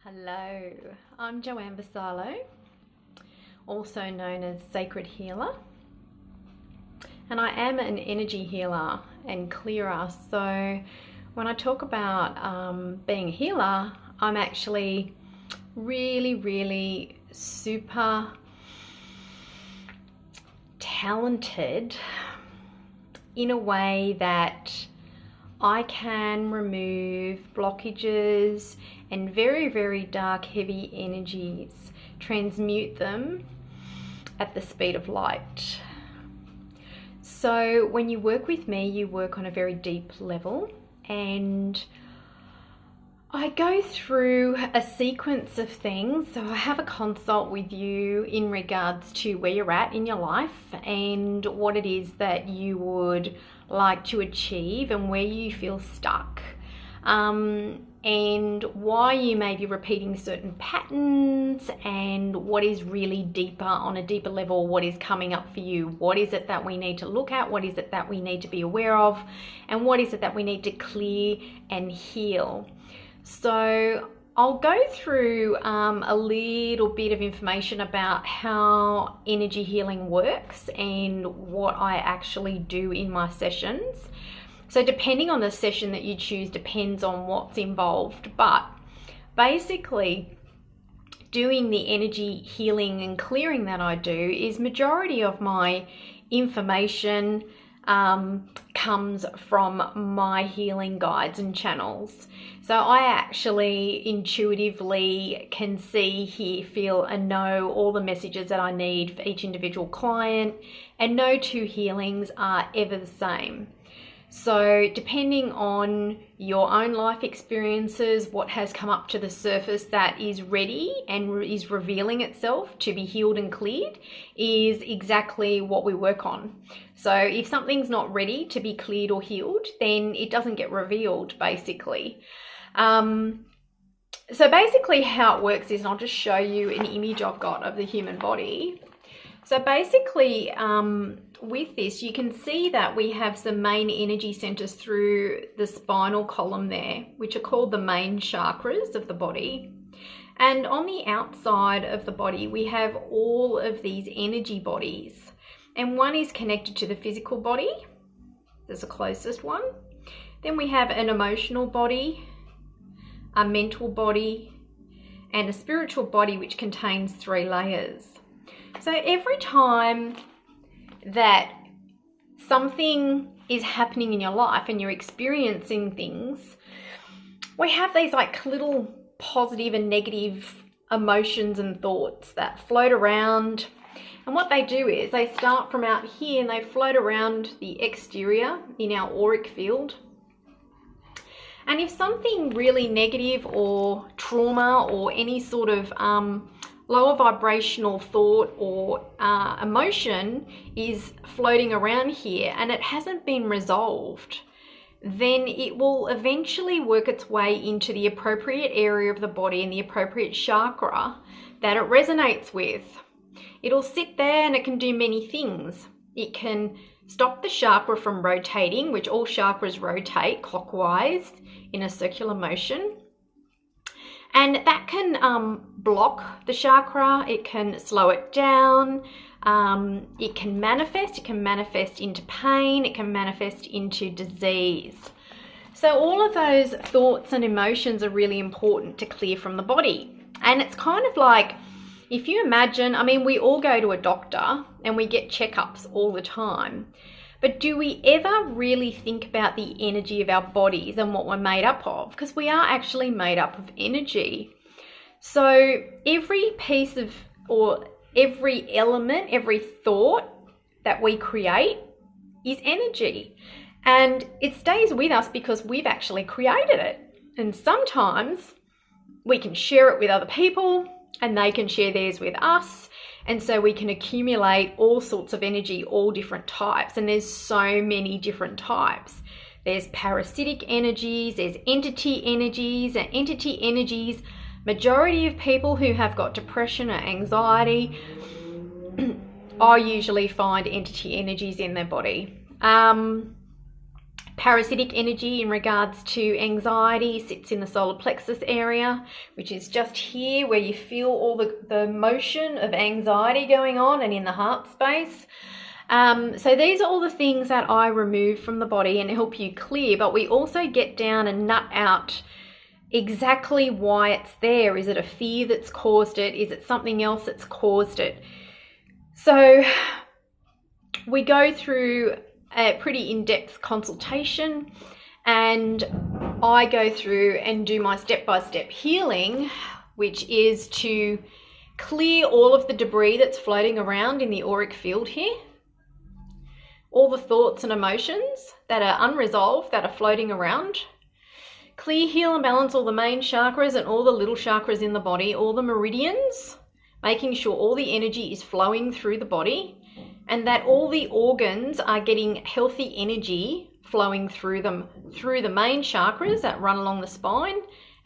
Hello, I'm Joanne Vassallo, also known as Sacred Healer, and I am an energy healer and clearer. So when I talk about being a healer, I'm actually really super talented in a way that I can remove blockages and very dark, heavy energies, transmute them at the speed of light. So when you work with me, you work on a very deep level, and I go through a sequence of things. So I have a consult with you in regards to where you're at in your life and what it is that you would like to achieve and where you feel stuck. And why you may be repeating certain patterns, and what is really deeper, on a deeper level, what is coming up for you. What is it that we need to look at? What is it that we need to be aware of? And what is it that we need to clear and heal? So I'll go through a little bit of information about how energy healing works and what I actually do in my sessions. So depending on the session that you choose depends on what's involved, but basically doing the energy healing and clearing that I do is majority of my information comes from my healing guides and channels. So I actually intuitively can see, hear, feel and know all the messages that I need for each individual client, and no two healings are ever the same. So depending on your own life experiences, what has come up to the surface that is ready and is revealing itself to be healed and cleared is exactly what we work on. So if something's not ready to be cleared or healed, then it doesn't get revealed, basically. So basically how it works is, and I'll just show you an image I've got of the human body. So basically, with this, you can see that we have some main energy centers through the spinal column there, which are called the main chakras of the body. And on the outside of the body, we have all of these energy bodies. And one is connected to the physical body. There's the closest one. Then we have an emotional body, a mental body, and a spiritual body, which contains 3 layers. So every time that something is happening in your life and you're experiencing things, we have these like little positive and negative emotions and thoughts that float around. And what they do is they start from out here and they float around the exterior in our auric field. And if something really negative or trauma or any sort of lower vibrational thought or emotion is floating around here and it hasn't been resolved, then it will eventually work its way into the appropriate area of the body and the appropriate chakra that it resonates with. It'll sit there and it can do many things. It can stop the chakra from rotating, which all chakras rotate clockwise in a circular motion. And that can block the chakra, it can slow it down, it can manifest into pain, it can manifest into disease. So all of those thoughts and emotions are really important to clear from the body. And it's kind of like, if you imagine, I mean, we all go to a doctor and we get checkups all the time. But do we ever really think about the energy of our bodies and what we're made up of? Because we are actually made up of energy. So every piece of, or every element, every thought that we create is energy. And it stays with us because we've actually created it. And sometimes we can share it with other people and they can share theirs with us. And so we can accumulate all sorts of energy, all different types. And there's so many different types. There's parasitic energies, there's entity energies, and entity energies, majority of people who have got depression or anxiety, I usually find entity energies in their body. Parasitic energy in regards to anxiety sits in the solar plexus area, which is just here where you feel all the motion of anxiety going on, and in the heart space. So these are all the things that I remove from the body and help you clear, but we also get down and nut out exactly why it's there. Is it a fear that's caused it? Is it something else that's caused it? So we go through a pretty in-depth consultation, and I go through and do my step-by-step healing, which is to clear all of the debris that's floating around in the auric field here, all the thoughts and emotions that are unresolved, that are floating around. Clear, heal and balance all the main chakras and all the little chakras in the body, all the meridians, making sure all the energy is flowing through the body, and that all the organs are getting healthy energy flowing through them, through the main chakras that run along the spine,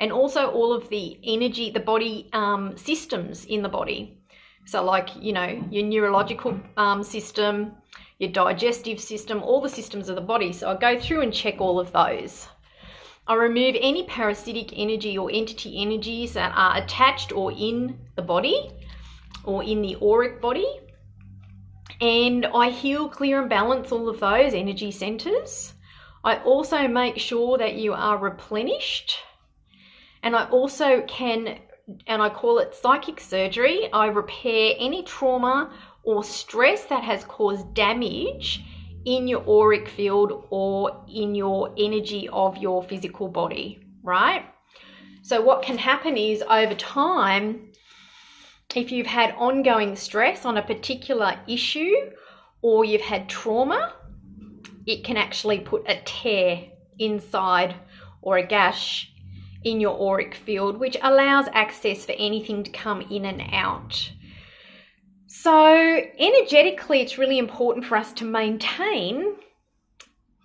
and also all of the energy, the body systems in the body. So like, you know, your neurological system, your digestive system, all the systems of the body. So I go through and check all of those. I remove any parasitic energy or entity energies that are attached or in the body or in the auric body. And I heal, clear and balance all of those energy centers. I also make sure that you are replenished. And I also can, and I call it psychic surgery, I repair any trauma or stress that has caused damage in your auric field or in your energy of your physical body, right? So what can happen is over time, if you've had ongoing stress on a particular issue or you've had trauma, it can actually put a tear inside or a gash in your auric field, which allows access for anything to come in and out. So energetically, it's really important for us to maintain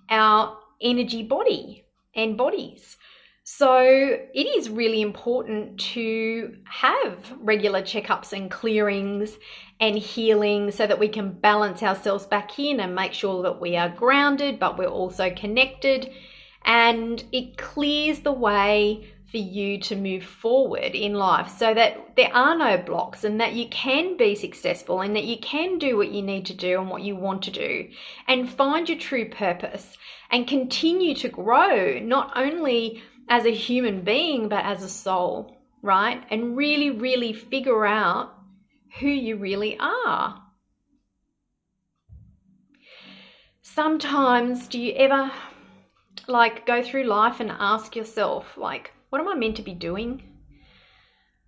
our energy body and bodies. So it is really important to have regular checkups and clearings and healing so that we can balance ourselves back in and make sure that we are grounded, but we're also connected, and it clears the way for you to move forward in life so that there are no blocks and that you can be successful and that you can do what you need to do and what you want to do and find your true purpose and continue to grow, not only as a human being, but as a soul, right? And really, really figure out who you really are. Sometimes, do you ever go through life and ask yourself, what am I meant to be doing?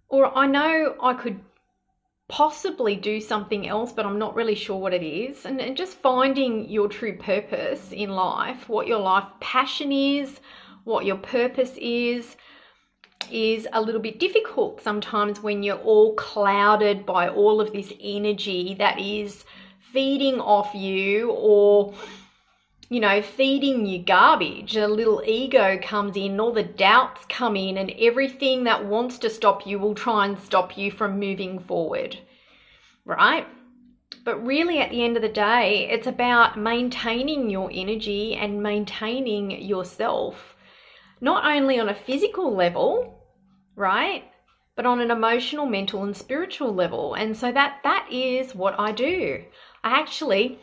Or I know I could possibly do something else, but I'm not really sure what it is. And just finding your true purpose in life, what your life passion is, what your purpose is a little bit difficult sometimes when you're all clouded by all of this energy that is feeding off you or, you know, feeding you garbage. A little ego comes in, all the doubts come in, and everything that wants to stop you will try and stop you from moving forward, right? But really, at the end of the day, it's about maintaining your energy and maintaining yourself, not only on a physical level, right, but on an emotional, mental, and spiritual level. And so that is what I do. I actually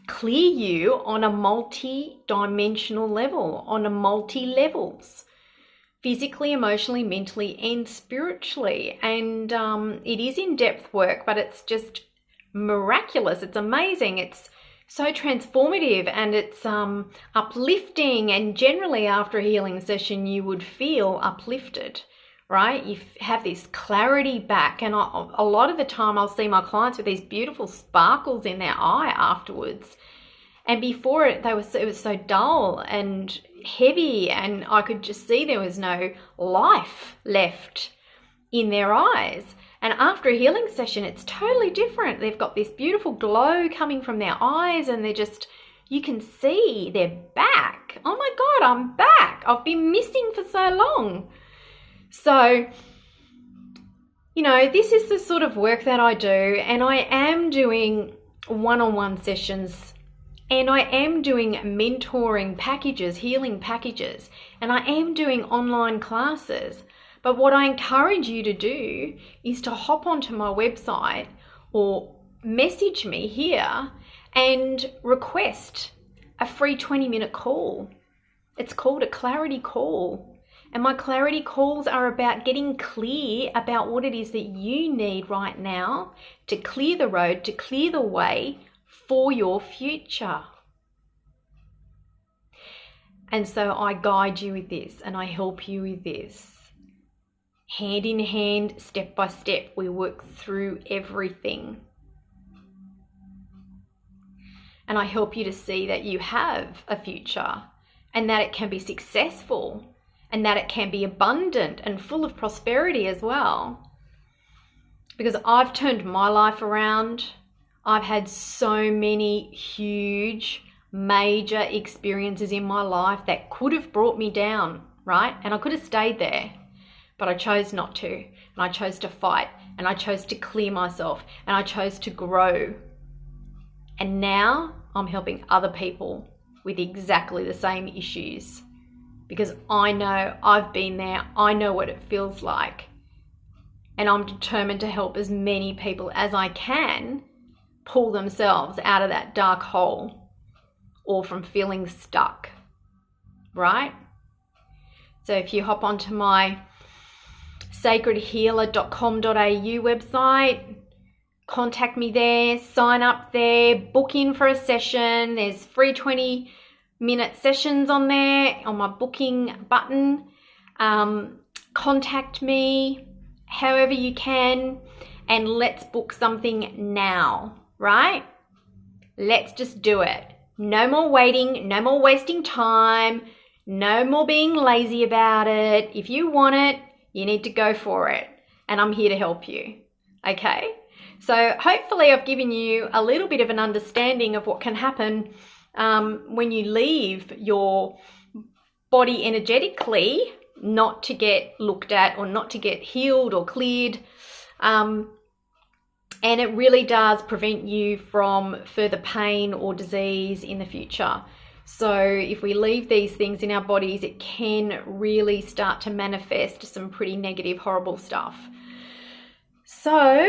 clear you on a multi-dimensional level, on a multi-levels, physically, emotionally, mentally, and spiritually. And it is in-depth work, but it's just miraculous. It's amazing. It's so transformative, and it's uplifting, and generally after a healing session you would feel uplifted, right? You have this clarity back, and a lot of the time I'll see my clients with these beautiful sparkles in their eye afterwards, and before it was so dull and heavy, and I could just see there was no life left in their eyes. And after a healing session, it's totally different. They've got this beautiful glow coming from their eyes, and they're just, you can see they're back. Oh my God, I'm back. I've been missing for so long. So, you know, this is the sort of work that I do, and I am doing one-on-one sessions And I am doing mentoring packages, healing packages, and I am doing online classes. But what I encourage you to do is to hop onto my website or message me here and request a free 20-minute call. It's called a clarity call. And my clarity calls are about getting clear about what it is that you need right now to clear the road, to clear the way for your future. And so I guide you with this and I help you with this. Hand in hand, step by step, we work through everything. And I help you to see that you have a future and that it can be successful and that it can be abundant and full of prosperity as well. Because I've turned my life around. I've had so many huge, major experiences in my life that could have brought me down, right? And I could have stayed there. But I chose not to, and I chose to fight, and I chose to clear myself, and I chose to grow. And now I'm helping other people with exactly the same issues because I know I've been there, I know what it feels like, and I'm determined to help as many people as I can pull themselves out of that dark hole or from feeling stuck, right? So if you hop onto my sacredhealer.com.au website, contact me there, sign up there, book in for a session. There's free 20-minute sessions on there on my booking button. Contact me however you can and let's book something now, right? Let's just do it. No more waiting, no more wasting time, no more being lazy about it. If you want it, you need to go for it, and I'm here to help you, okay? So hopefully I've given you a little bit of an understanding of what can happen when you leave your body energetically, not to get looked at or not to get healed or cleared. And it really does prevent you from further pain or disease in the future. So if we leave these things in our bodies, it can really start to manifest some pretty negative, horrible stuff. So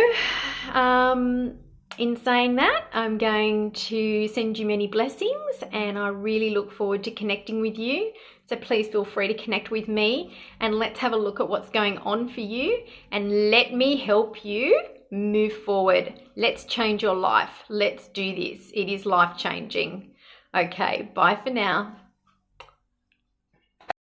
in saying that, I'm going to send you many blessings and I really look forward to connecting with you. So please feel free to connect with me and let's have a look at what's going on for you and let me help you move forward. Let's change your life. Let's do this. It is life-changing. Okay, bye for now.